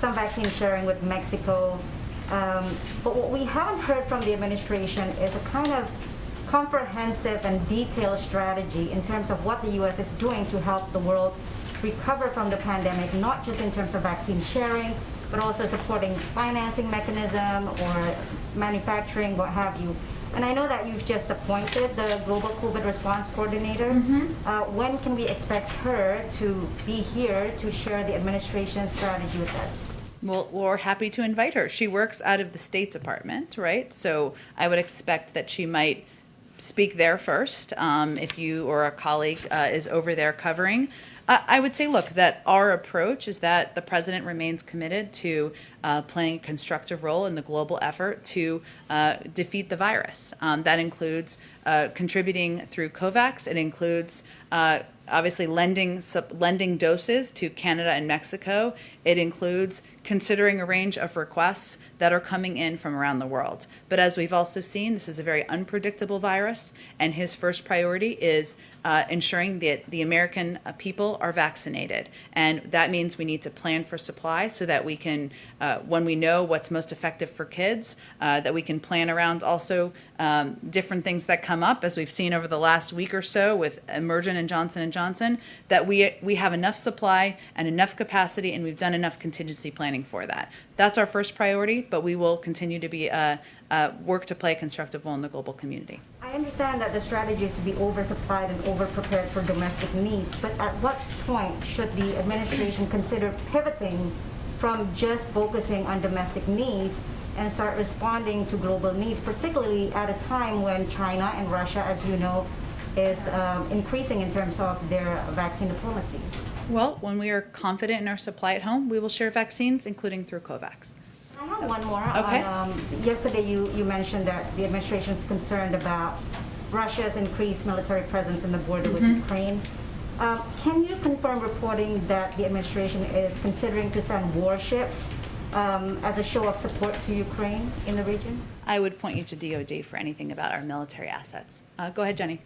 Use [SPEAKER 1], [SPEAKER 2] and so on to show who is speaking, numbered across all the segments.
[SPEAKER 1] some vaccine sharing with Mexico. But what we haven't heard from the administration is a kind of comprehensive and detailed strategy in terms of what the U.S. is doing to help the world recover from the pandemic, not just in terms of vaccine sharing, but also supporting financing mechanism or manufacturing, what have you. And I know that you've just appointed the Global COVID Response Coordinator. When can we expect her to be here to share the administration's strategy with us?
[SPEAKER 2] Well, we're happy to invite her. She works out of the State Department, right? So I would expect that she might speak there first if you or a colleague is over there covering. I would say, look, that our approach is that the president remains committed to playing a constructive role in the global effort to defeat the virus. That includes contributing through COVAX. It includes obviously lending doses to Canada and Mexico. It includes considering a range of requests that are coming in from around the world. But as we've also seen, this is a very unpredictable virus, and his first priority is ensuring that the American people are vaccinated. And that means we need to plan for supply so that we can, when we know what's most effective for kids, that we can plan around also different things that come up, as we've seen over the last week or so with Emergent and Johnson & Johnson, that we have enough supply and enough capacity, and we've done enough contingency planning for that. That's our first priority, but we will continue to be work to play a constructive role in the global community.
[SPEAKER 1] I understand that the strategy is to be oversupplied and overprepared for domestic needs, but at what point should the administration consider pivoting from just focusing on domestic needs and start responding to global needs, particularly at a time when China and Russia, as you know, is increasing in terms of their vaccine diplomacy?
[SPEAKER 2] Well, when we are confident in our supply at home, we will share vaccines, including through COVAX.
[SPEAKER 1] I have one more.
[SPEAKER 2] Okay.
[SPEAKER 1] Yesterday you mentioned that the administration is concerned about Russia's increased military presence in the border with Ukraine. Can you confirm reporting that the administration is considering to send warships as a show of support to Ukraine in the region?
[SPEAKER 2] I would point you to DOD for anything about our military assets. Go ahead, Jenny.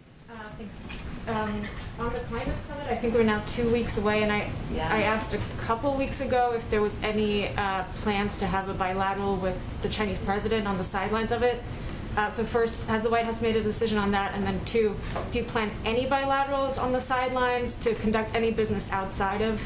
[SPEAKER 3] Thanks. On the climate summit, I think we're now 2 weeks away, and I asked a couple weeks ago if there was any plans to have a bilateral with the Chinese president on the sidelines of it. So first, has the White House made a decision on that? And then two, do you plan any bilaterals on the sidelines to conduct any business outside of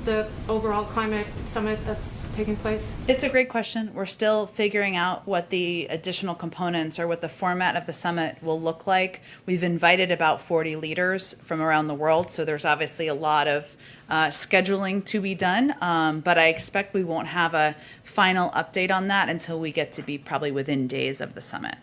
[SPEAKER 3] the overall climate summit that's taking place?
[SPEAKER 2] It's a great question. We're still figuring out what the additional components or what the format of the summit will look like. We've invited about 40 leaders from around the world, so there's obviously a lot of scheduling to be done, but I expect we won't have a final update on that until we get to be probably within days of the summit.